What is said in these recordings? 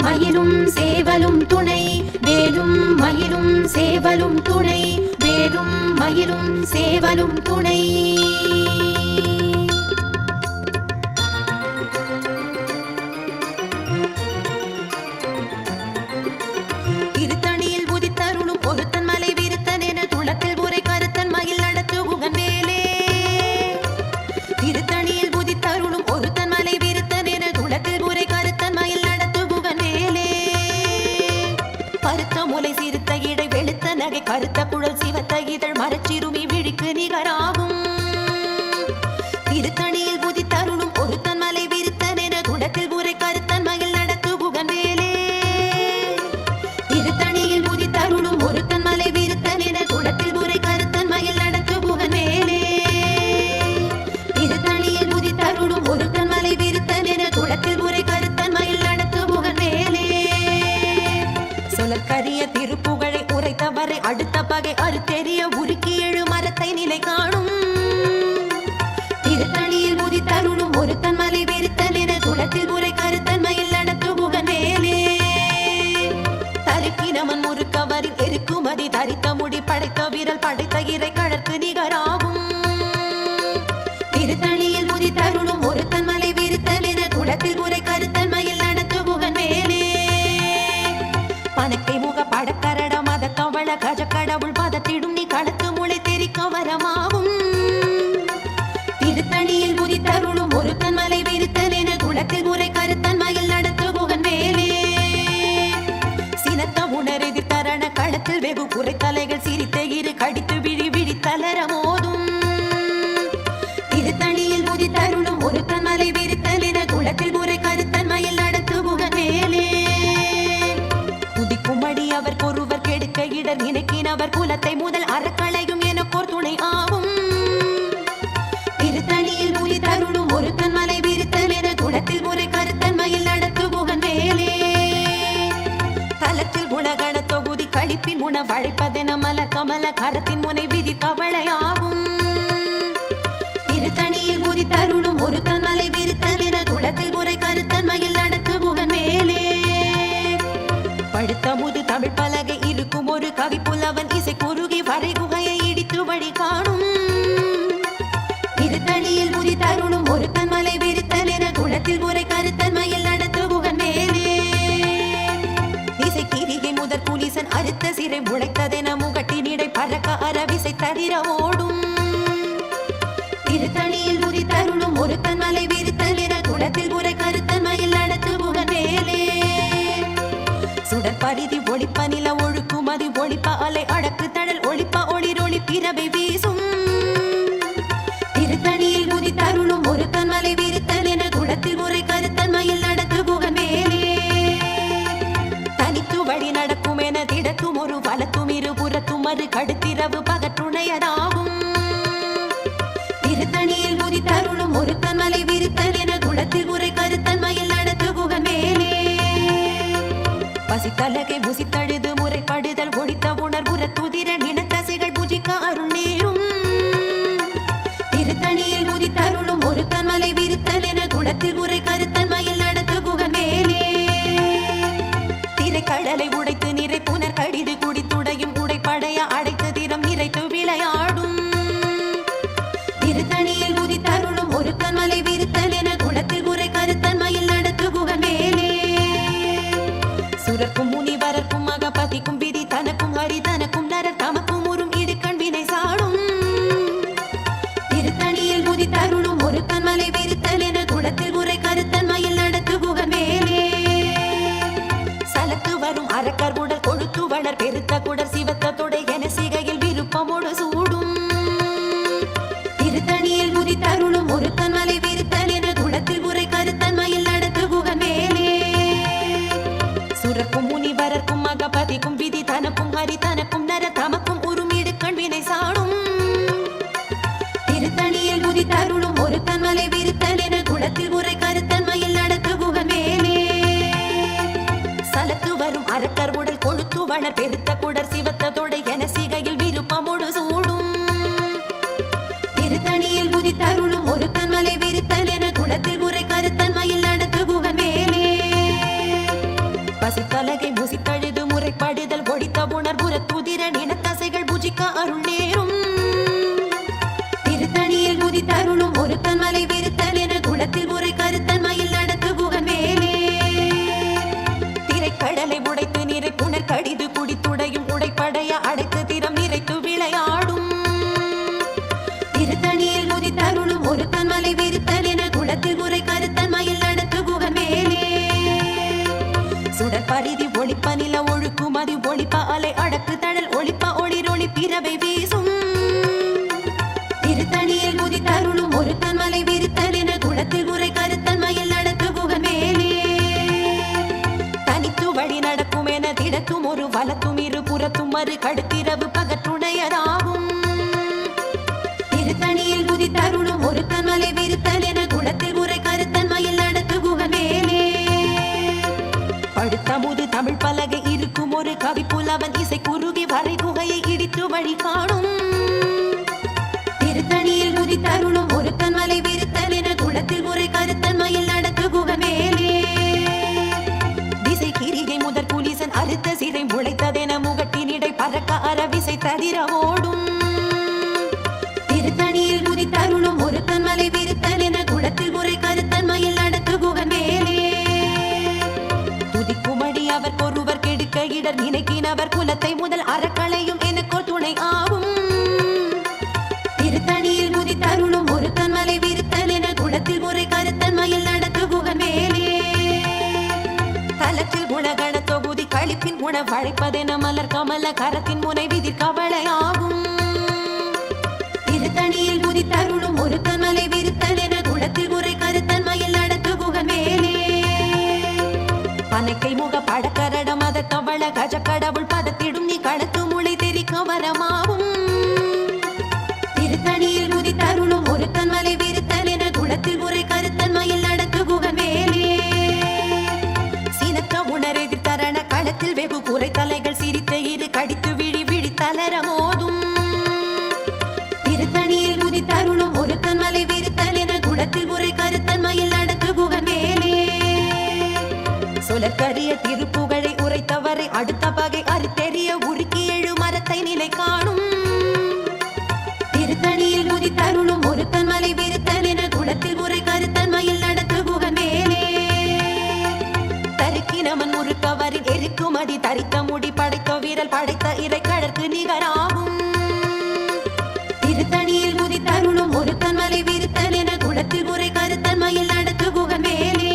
மயிலும் சேவலும் துணை வேலும் மயிலும் சேவலும் துணை வேலும் மயிலும் சேவலும் துணை திருத்தணியில் உதித்தருளும் ஒருத்தன் மலை விருத்தன் என துளத்தில் உரை கருத்தன் மயில் நடத்து உகன் வேலே திருத்தணியில் உதித்தருளும் ஒருத்தன் மலை விருத்தன் என துளத்தில் உரை கருத்தன் மயில் நடத்து உகன் வேலே பருத்த முலை சிறுத்த இடை வெளுத்த நகை கருத்த குழல் சிவத்த இதழ் மரச்சிறுமி விழிக்கு நிகராகும் திருத்தணியில் உதித்தருளும் ஒருத்தன் மலை விருத்தன் என துளத்தில் உரை கருத்தன் மயில் நடத்து உகன் வேலே திருத்தணியில் உதித்தருளும் ஒருத்தன் மலை விருத்தன் என துளத்தில் உரை கருத்தன் மயில் நடத்து உகன் வேலே திருத்தணியில் உதித்தருளும் ஒருத்தன் மலை விருத்தன் என துளத்தில் உரை கருத்தன் மயில் நடத்து உகன் வேலே சொலற்கரிய திருப்புகழை உரைத்தவரை அடுத்த பகை அறுத்தெறிய உருக்கி எழு மரத்தை நிலை காணும் திருத்தணியில் உதித்தருளும் ஒருத்தன் மலை விருத்தன் என துளத்தில் உரை கருத்தன் மயில் நடத்து உகன் வேலே தருக்கினமன் முறுக்கவரின் எருக்குமதி தரித்த முடி படைத்த வீரல் படைத்த இறை கழற்கு நிகராகும் திருத்தணியில் உதித்தருளும் ஒருத்தன் மலை விருத்தன் என துளத்தில் உரை கருத்தன் மயில் நடத்து உகன் வேலே பனக்கை முக படக்கரட மத கவள கஜ கடவுள் பதத்திடும் நீ கடத்து முளை தெரிக்க வரமாகும் திருத்தணியில் உதித்தருளும் ஒருத்தன் மலை விருத்தன் என துளத்தில் உரை கருத்தன் மயில் நடத்து உகன் வேலே சினத்த உணர் எதிர்த்தரண களத்தில் வெகு புரை தலைகள் சிரித்த இரு கடித்து விழி விழி தளர மோதும் திருத்தணியில் உதித்தருளும் ஒருத்தன் மலை விருத்தன் என துளத்தில் உரை கருத்தன் மயில் நடத்து உகன் வேலே குதிக்கும் அடி அவர் ஒருவர் கெடுக்க இடர் நினைக்கினவர் குலத்தை முதல் அறக்களையும் என போர் துணை ஆகும் திருத்தணியில் உதித்தருளும் ஒருத்தன் மலை விருத்தன் என துளத்தில் உரை கருத்தன் மயில் நடத்து உகன் வேலே தலத்தில் குணகண தொகுதி கழிப்பின் உணவழைப்பதென மல கமல கரத்தின் முனை விதி கவளையாகும் திருத்தணியில் உதித்தருளும் ஒருத்தன் மலை விருத்தன் என துளத்தில் உரை கருத்தன் மயில் நடத்து உகன் வேலே படுத்த முது தமிழ் பலகை இருக்கும் ஒரு கவி புலவன் இசை குறுகி வரை குகையை இடித்து வழி காணும் திருத்தணியில் உதித்தருளும் ஒருத்தன் மலை விருத்தன் என துளத்தில் உரை கருத்தன் மயில் நடத்து உகன் வேலே இசை கிரிகை முதற் புலிசன் அறுத்த சிறை முளைத்ததென முகட்டினிடை பறக்க அரவிசை தவிர ஓடும் திருத்தணியில் உதித்தருளும் ஒருத்தன் மலை விருத்தன் என துளத்தில் உரை கருத்தன் மயில் நடத்து உகன் வேலே சுடற்பரிதி ஒளிப்ப நில ஒழுக்குமதி ஒளிப்ப அலை அடக்கு தடல் ஒளிப்ப ஒளிரொளி பிறவை வீசும் திருத்தணியில் உதித்தருளும் ஒருத்தன் மலை விருத்தன் என துளத்தில் உரை கருத்தன் மயில் நடத்து உகன் வேலே தனித்து வழி நடக்கும் என திடத்தும் ஒரு வலத்தும் இருபுறத்தும் அது கடுத்திரவு பகற்றுணையதாகும் திருத்தணியில் உதித்தருளும் ஒருத்தன் மலை விருத்தன் என துளத்தில் உரை கருத்தன் மயில் நடத்து உகன் வேலே பசித்தலகை புசித்தழுது முறைப்படுதல் ஒழித்த உணர்வுற துதிர நினத்தசைகள் புஜிக்க அருள் நேரும் திருத்தணியில் உதித்தருளும் ஒருத்தன் மலை விருத்தன் என துளத்தில் உரை கருத்தன் மயில் நடத்து உகன் வேலே திரைக்கடலை உடைத்து நிறை புனர் கடிது குடித்துடையும் உடைப்படைய அடைத்து திறம் நிறைத்து விளையாடும் திருத்தணியில் உதித்தருளும் ஒருத்தன் மலை விருத்தன் என துளத்தில் உரை கருத்தன் மயில் நடத்து உகன் வேலே சுரக்கும் முனிவரர்க்கும் மகபதிக்கும் விதி தனக்கும் ஹரி தனக்கும் நரர் தமக்கும் உறும் இடுக்கண் வினை சாடும் திருத்தணியில் உதித்தருளும் ஒருத்தன் மலை விருத்தன் என துளத்தில் உரை கருத்தன் மயில் நடத்து உகன் வேலே சலத்து வரும் அரக்கர் உடல் கொழுத்து வளர் பெருத்த குடர் சிவத்த தொடை என சிகையில் விருப்பமோடு சூடும் திருத்தணியில் உதித்தருளும் ஒருத்தன் மலை விருத்தன் என துளத்தில் உரை கருத்தன் மயில் நடத்து உகன் வேலே சுரக்கும் முனிவரர்க்கும் மகபதிக்கும் விதி தனக்கும் ஹரி தனக்கும் நர தமக்கும் உறும் இடுக்கண் வினை சாடும் திருத்தணியில் உதித்தருளும் ஒருத்தன் மலை விருத்தன் என குளத்தில் உரை கருத்தன் மயில் நடத்து உகன் வேலே சலத்து வரும் அரக்கர் உடல் கொழுத்து வளர் பெருத்த குடர் சிவத்த தொடை என சிகையில் விருப்பமோடு சூடும் திருத்தணியில் உதித்தருளும் ஒருத்தன் மலை விருத்தன் என குளத்தில் உரை கருத்தன் மயில் நடத்து உகன் வேலே பசித்தலகை முசித்தழுது முறைப்படுதல் ஒடித்த உணர்வுற துதிர நினத்தசைகள் புஜிக்க அருள் நேரும் திருத்தணியில் முதித்தருளும் ஒருத்தன் மலை விருத்தன் என குளத்தில் முறை கருத்தன் மயில் நடத்து குகன் மேலே திரைக்கடலை உடைத்து நிறை புனர் கடிது குடித்துடையும் உடைப்படைய அடைத்து திறம் நிறைத்து விளையாடும் திருத்தணியில் முதித்தருளும் ஒருத்தன் மலை விருத்தன் என குளத்தில் முறை கருத்தன் மயில் நடத்து குகன் மேலே சுடர் பரிதி ஒளிப்ப நில ஒழுக்கும் அது ஒளிப்ப அலை அடக்கு தடல் ஒளிப்ப ஒளிரொளி பிறவை வீசும் திருத்தணியில் முதித்தருளும் ஒருத்தன் மலை விருத்தன் என குளத்தில் முறை கருத்தன் மயில் நடத்து குகன் மேலே தனித்து வழி நடக்கும் என திடத்தும் ஒரு வலத்தும் இரு புறத்தும் மறு கடுத்திரவு பகற்றுணையராகும் திருத்தணியில் முதித்தருளும் ஒருத்தன் மலை விருத்தன் என குளத்தில் முறை கருத்தன் மயில் நடத்து குகன் மேலே படுத்த முது தமிழ் பலகை இருக்கும் ஒரு கவி புலவன் இசை குறுகி வரை குகையை இடித்து வழி காணும் திருத்தணியில் முதித்தருளும் ஒருத்தன் மலை விருத்தன் என குளத்தில் முறை கருத்தன் மயில் நடத்து குகன் மேலே திசை கிரிகை முதற் புலிசன் அறுத்த சிறை முளைத்ததென முகட்டினிடை பறக்க அறவிசை ததிர ஓடும் திருத்தணியில் முதித்தருளும் ஒருத்தன் மலை விருத்தன் என குளத்தில் முறை கருத்தன் மயில் நடத்து குகன் மேலே துதிக்குமடி அவர் ஒருவர் கெடுக்க இடர் நினைக்கினவர் குலத்தை முதல் அறக்களையும் எனக்கோர் துணை ஆகும் திருத்தணியில் முதித்தருளும் ஒருத்தன் மலை விருத்தன் என குளத்தில் முறை கருத்தன் மயில் நடத்து குகன் மேலே தலத்தில் குணகண தொகுதி கழிப்பின் குண வழைப்பதென மலர் கமல கரத்தின் முனை விதிர் கவலையாகும் திருத்தணியில் முதித்தருளும் ஒருத்தன் மலை விருத்தன் என குளத்தில் முறை கருத்தன் மயில் நடத்து குகன் மேலே பனைக்கை முக படக்கரடம் அத கவள கஜ கடவுள் பதத்திடும் நீ கடத்து முளை தெரிக்க வரமாவும் திருத்தணியில் முதித்தருளும் ஒருத்தன் மலை விருத்தன் என குளத்தில் முறை கருத்தன் மயில் நடத்து குகன் மேலே சீனத்த உணரெதிர் தரண களத்தில் வெகு குறை தலைகள் சிரித்த இரு கடித்து விழி விழி தளர மோதும் திருத்தணியில் முதித்தருளும் ஒருத்தன் மலை விருத்தன் என குளத்தில் முறை கருத்தன் மயில் நடத்து குகன் மேலே சொலற்கரிய திருப்புகழை உரைத்தவரை அடுத்த பகை அறுத்தெறிய உருக்கி எழு மரத்தை நிலை காணும் திருத்தணியில் முதித்தருளும் ஒருத்தன் மலை விருத்தன் என குளத்தில் முறை கருத்தன் மயில் நடத்து குகன் மேலே தருக்கினமன் முறுக்கவரில் எருக்குமதி தரித்த முடி படைத்த வீரல் படைத்த இறை கடற்கு நிகராகும் திருத்தணியில் முதித்தருளும் ஒருத்தன் மலை விருத்தன் என குளத்தில் முறை கருத்தன் மயில் நடத்து குகன் மேலே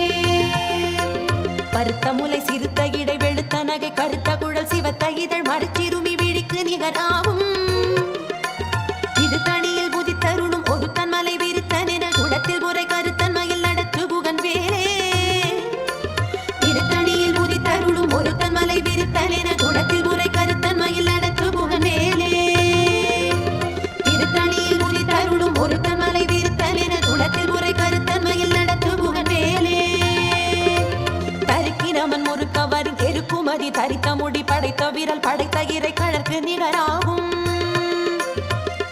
பருத்த முலை சிறுத்த இடை வெளுத்த நகை கருத்த குழல் சிவத்த இதழ் மறுச்சிறுமி விழிக்கு நிகராகும் திருத்தணியில் முதித்தருளும் ஒருத்தன் மலை விருத்தன் என குளத்தில் முறை கருத்தன் மயில் நடத்து குகன் மேலே திருத்தணியில் முதித்தருளும் ஒருத்தன் மலை விருத்தன் என குளத்தில் முறை கருத்தன் மயில் நடத்து குகன் மேலே திருத்தணியில் முதித்தருளும் ஒருத்தன் மலை விருத்தன் என குளத்தில் முறை கருத்தன் மயில் நடத்து குகன் மேலே தருக்கினமன் முறுக்கவரின் எருக்குமதி தரித்த முடி படைத்த வீரல் படைத்த இறை கழற்கு நிகராகும்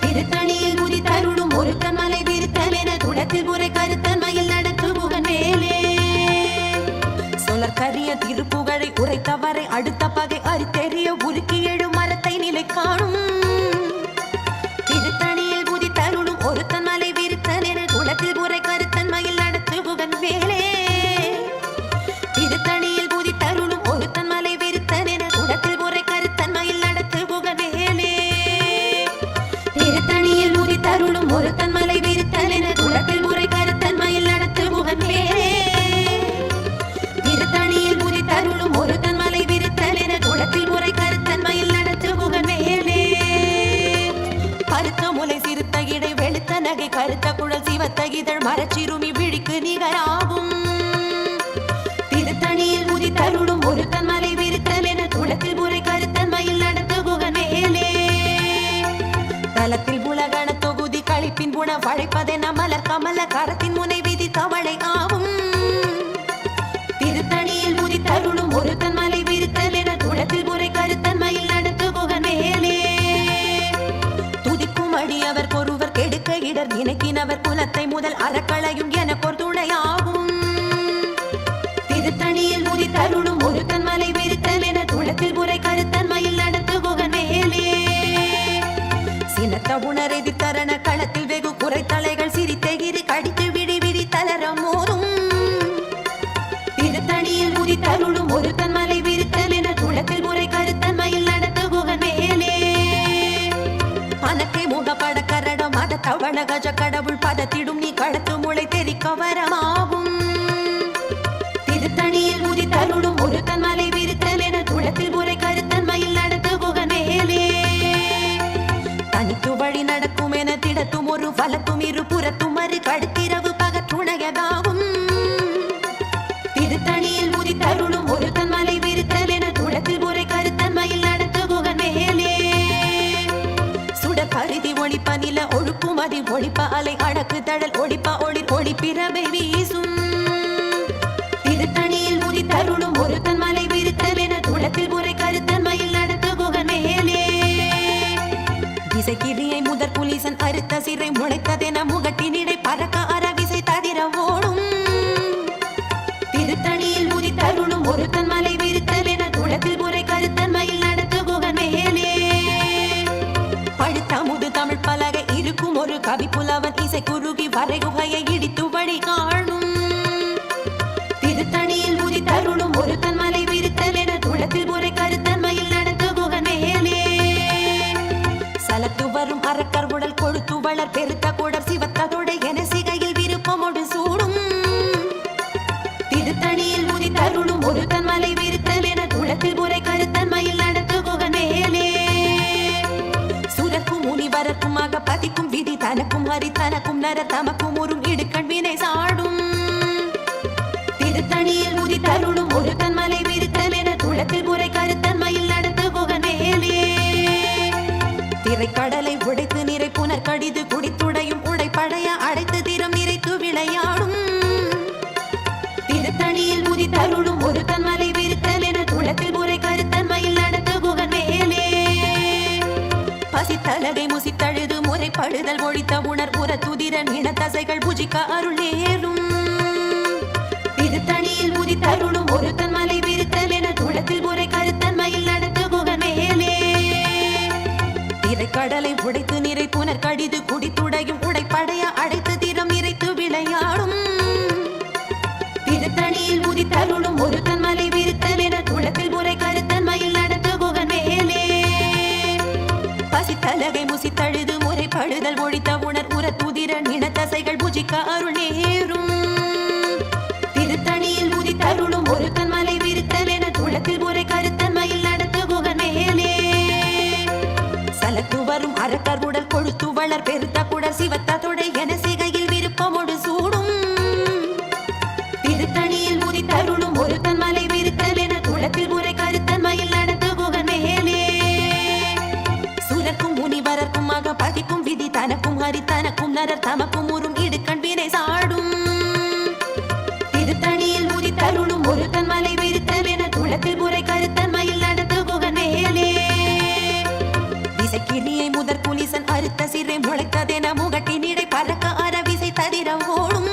திருத்தணியில் முதித்தருளும் ஒருத்தன் மலை விருத்தன் என குளத்தில் முறை கருத்தன் மயில் நடத்து குகன் மேலே சொலற்கரிய திருப்புகழை உரைத்தவரை அடுத்த பகை அறுத்தெறிய உருக்கி எழு மரத்தை நிலை காணும் திருத்தணியில் முதித்தருளும் ஒருத்தன் மலை விருத்தன் என குளத்தில் முறை கருத்தன் மயில் நடத்து குகன் மேலே திருத்தணியில் முதித்தருளும் ஒருத்தன் மலை விருத்தன் என குளத்தில் முறை கருத்தன் மயில் நடத்து குகன் மேலே திருத்தணியில் முதித்தருளும் ஒருத்தன் மலை விருத்தன் என குளத்தில் முறை கருத்தன் மயில் நடத்து குகன் மேலே திருத்தணியில் முதித்தருளும் ஒருத்தன் மலை விருத்தன் என குளத்தில் முறை கருத்தன் மயில் நடத்து குகன் மேலே பருத்த முலை சிறுத்த இடை வெளுத்த நகை கருத்த குழல் சிவத்த இதழ் மரச்சிறுமி விழிக்கு நிகராகும் திருத்தணியில் முதித்தருளும் ஒருத்தன் மலை விருத்தன் என குளத்தில் முறை கருத்தன் மயில் நடத்து குகன் மேலே தலத்தில் புலகண தொகுதி கழிப்பின் புண வழைப்பதென மலர் கமல கரத்தின் முனை விதி கவளை ஆகும் திருத்தணியில் முதித்தருளும் ஒருத்தன் மலை விருத்தன் என குளத்தில் முறை கருத்தன் மயில் நடத்து குகன் மேலே துதிக்கும் அடி அவர் ஒருவர் கெடுக்க இடர் நினைக்கினவர் குலத்தை முதல் அறக்களையும் எனக்கொரு துணையாகும் திருத்தணியில் முதித்தருளும் ஒருத்தன் மலை உதித்தருளும் ஒரு தன்மலை விரித்தல் என குளத்தில் முறை கருத்தன்மையில் நடத்த குகன் மேலே பனக்கை முகப்பட கரடம் மத தவண கஜ கடவுள் பதத்திடும் நீ கடத்து முளை தெரிக்க வரமாகும் திருத்தணியில் உதித்தருளும் ஒரு தன்மலை விரித்தல் என குளத்தில் முறை கருத்தன்மையில் நடத்த குகன் மேலே தனித்து வழி நடக்கும் என திடத்தும் ஒரு வலத்தும் இரு புறத்தும் மறு கடுத்திரவு பகற்றுணையதாகும் திருத்தணியில் உதித்தருளும் ஒரு தன்மலை விரித்தல் என குளத்தில் முறை கருத்தன்மையில் நடத்த குகன் மேலே சுடர் பரிதி ஒளிப்ப நில ஒழுக்கும் அதி ஒளிப்ப அலை அடக்கு தடல் ஒளிப்ப ஒளி ஒளிப்பிரவை வீசும் திருத்தணியில் உதித்தருளும் ஒரு தன்மலை விரித்தல் என குளத்தில் முறை கருத்தன்மையில் நடத்த குகன் மேலே திசைக்கிரியை முதற் புலிசன் அறுத்த சிறை முளைத்ததென முகட்டினிடை பறக்க அரவிசை தவிர ஓடும் திருத்தணியில் உதித்தருளும் ஒரு தன்மலை விரித்தல் என குளத்தில் முறை கருத்தன்மையில் நடத்த குகன் மேலே பழுத்தமுது தமிழ் பலகை இருக்கும் ஒரு கவி புலவன் இசை குறுகி வரை குகையை இடித்து வழி காணும் திருத்தணியில் உதித்தருளும் ஒரு தன்மலை விரித்தல் என குளத்தில் முறை கருத்தன்மையில் நடத்த குகன் மேலே சலத்து வரும் அரக்கர் உடல் கொழுத்து வளர் பெருத்த குடர் சிவத்ததோட என சிகையில் விருப்பமோடு சூடும் திருத்தணியில் உதித்தருளும் ஒரு தன்மலை விரித்தல் என குளத்தில் முறை கருத்தன்மையில் நடத்த குகன் மேலே சுரக்கும் முனிவரக்குமாக பதிக்கும் விதி தனக்கும் ஹரி தனக்கும் நர தமக்கும் ஒரு இடுக்கண் வினை சாடும் திருத்தணியில் உதித்தருளும் ஒரு தன்மலை விரித்தல் என குளத்தில் முறை கருத்தன்மையில் நடத்த குகன் மேலே திரைக்கடலை உடைத்து நிறை புனர் கடிது குடித்துடையும் உடைப்படைய அடைத்து திறம் நிறைத்து விளையாடும் திருத்தணியில் உதித்தருளும் ஒரு தன்மலை விரித்தல் என குளத்தில் முறை கருத்தன்மையில் நடத்த குகன் மேலே பசித்தலகை முசித்தழுது முறைப்படுதல் ஒழித்த உணர் புற துதிரன் இனத்தசைகள் புஜிக்க அருள் நேரும் திருத்தணியில் உதித்தருளும் ஒரு தன்மலை விரித்தல் என குளத்தில் முறை கருத்தன்மையில் நடத்த குகன் மேலே திரைக்கடலை உடைத்து நிறை புனர் கடிது குடித்துடையும் உடைப்படைய அடைத்து திறம் நிறைத்து விளையாடும் திருத்தணியில் உதித்தருளும் ஒரு தன்மலை விரித்தல் என குளத்தில் முறை கருத்தன்மையில் நடத்த குகன் மேலே பசித்தலகை முசித்தழுது முறைப்படுதல் ஒழித்த உணர் உற துதிரன் இனத்தசைகள் புஜிக்க அருள் நேரும் திருத்தணியில் உதித்தருளும் ஒரு தன்மலை விரித்தல் என குளத்தில் முறை கருத்தன்மையில் நடத்த குகன் மேலே சலத்து வரும் அரக்கர் உடல் கொழுத்து வளர் பெருத்த குடர் சிவத்ததோட என சிகையில் விருப்பமோடு சூடும் திருத்தணியில் உதித்தருளும் ஒரு தன்மலை விரித்தல் என குளத்தில் முறை கருத்தன்மையில் நடத்த குகன் மேலே சுரக்கும் முனிவரக்குமாக பதிக்கும் விதி தனக்கும் ஹரி தனக்கும் நரர் தமக்கும் உறும் இடுக்கண் வினை சாடும் திருத்தணியில் உதித்தருளும் ஒரு தன்மலை விரித்தல் என குளத்தில் முறை கருத்தன்மையில் நடத்த குகன் மேலே திசைக்கிரியை முதற் புலிசன் அறுத்த சிறை முளைத்ததென முகட்டினிடை பறக்க அரவிசை தவிர ஓடும்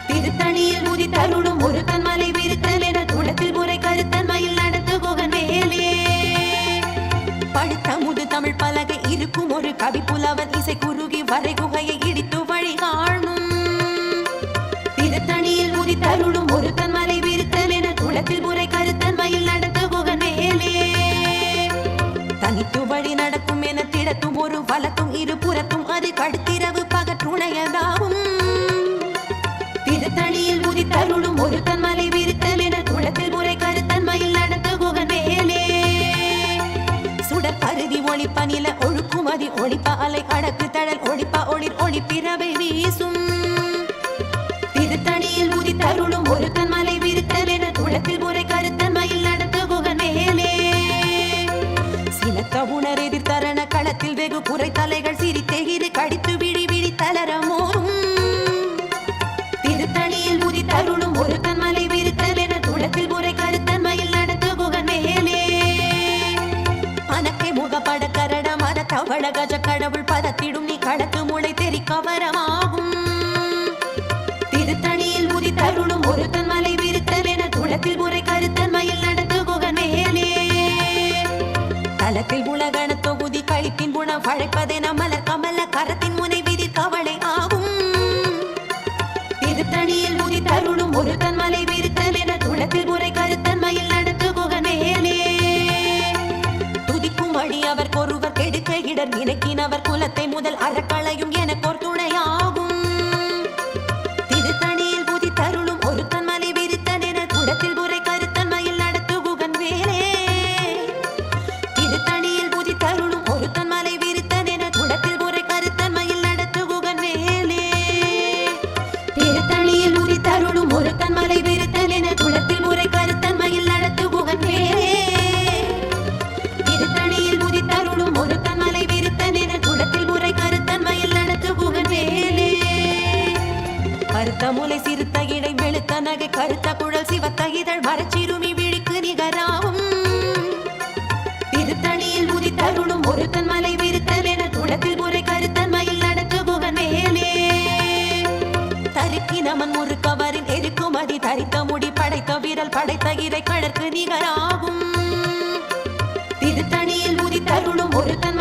திருத்தணியில் உதித்தருளும் ஒரு தன்மலை விரித்தல் என குளத்தில் முறை கருத்தன்மையில் நடத்த குகன் மேலே பழுத்தமுது தமிழ் பலகை இருக்கும் ஒரு கவி புலவன் இசை குறுகி வரை குகையை இடித்து வழி காணும் திருத்தணியில் உதித்தருளும் ஒரு தன்மலை விரித்தல் என குளத்தில் முறை கருத்தன்மையில் நடத்த குகன் மேலே தனித்து வழி நடக்கும் என திடத்தும் ஒரு வலத்தும் இரு புறத்தும் அது கடுத்திரவு பகற்றுணையதாகும் திருத்தணியில் உதித்தருளும் ஒரு தன்மலை விரித்தல் என குளத்தில் முறை கருத்தன்மையில் நடத்த குகன் மேலே சுடர் பருதி ஒளிப்ப நில ஒழுக்கும் அதி ஒளிப்ப அலை அடக்கு தடல் ஒளிப்ப ஒளிர் ஒளிப்பிரவை வீசும் திருத்தணியில் உதித்தருளும் ஒரு தன்மலை விரித்தல் என குளத்தில் முறை கருத்தன்மையில் நடத்த குகன் மேலே சினத்த உணர் எதிர்த்தரண களத்தில் வெகு புரை தலைகள் சிரித்தெகிரி கடித்து விழி விழி தளரமோரும் திருத்தணியில் உதித்தருளும் ஒரு தன்மலை விரித்தல் என குளத்தில் முறை கருத்தன்மையில் நடத்த குகன் மேலே பனக்கை முகப்பட கரட மத தவள கஜ கடவுள் பதத்திடும் நீ கடத்து முளை தெரிக்க வரமாகும் திருத்தணியில் உதித்தருளும் ஒரு தன்மலை விரித்தல் என குளத்தில் முறை கருத்தன்மையில் நடத்த குகன் மேலே தலத்தில் உலகண தொகுதி கழிப்பின் குணம் பழைப்பதென மலர் கமல கரத்தின் முனை விதி கவலை ஆகும் திருத்தணியில் உதித்தருளும் ஒரு தன்மலை விரித்தல் என அரட்டை முதல் அறக்களையும் எனக்கோர் துணையாகும். திருத்தணியில் புதி தருளும் ஒருத்தன் மலை விரித்தன் என குடத்தில் உரை கருத்தன்மையில் நடத்துகுகன் வேலே. திருத்தணியில் புதி தருளும் ஒருத்தன் மலை விரித்தன் என குடத்தில் உரை கருத்தன்மையில் நடத்துகுகன் வேலே. திருத்தணியில் புதி தருளும் ஒருத்தன் மலை விரித்தன் என குடத்தில் உரை கருத்தன்மையில் நடத்துகுகன் வேலே. திருத்தணியில் புதி தருளும் ஒருத்தன் மலை விரித்தன் என குடத்தில் உரை கருத்தன்மையில் நடத்துகுகன் வேலே. கருத்த முலை சிறுத்த இடை வெளுத்த நகை கருத்த குழல் சிவத்த இதழ் மரச்சிறுமி விழிக்கு நிகராகும். திருத்தணியில் புதி தருளும் ஒருத்தன் மலை விரித்தன் என குடத்தில் உரை கருத்தன்மையில் நடத்துகுகன் வேலே. தருக்கினமன் முறுக்கவரின் எருக்குமதி தரித்த முடி படைத்த விரல் படைத்த இறை கடற்கு நிகராகும். திருத்தணியில் புதி தருளும் ஒருத்தன்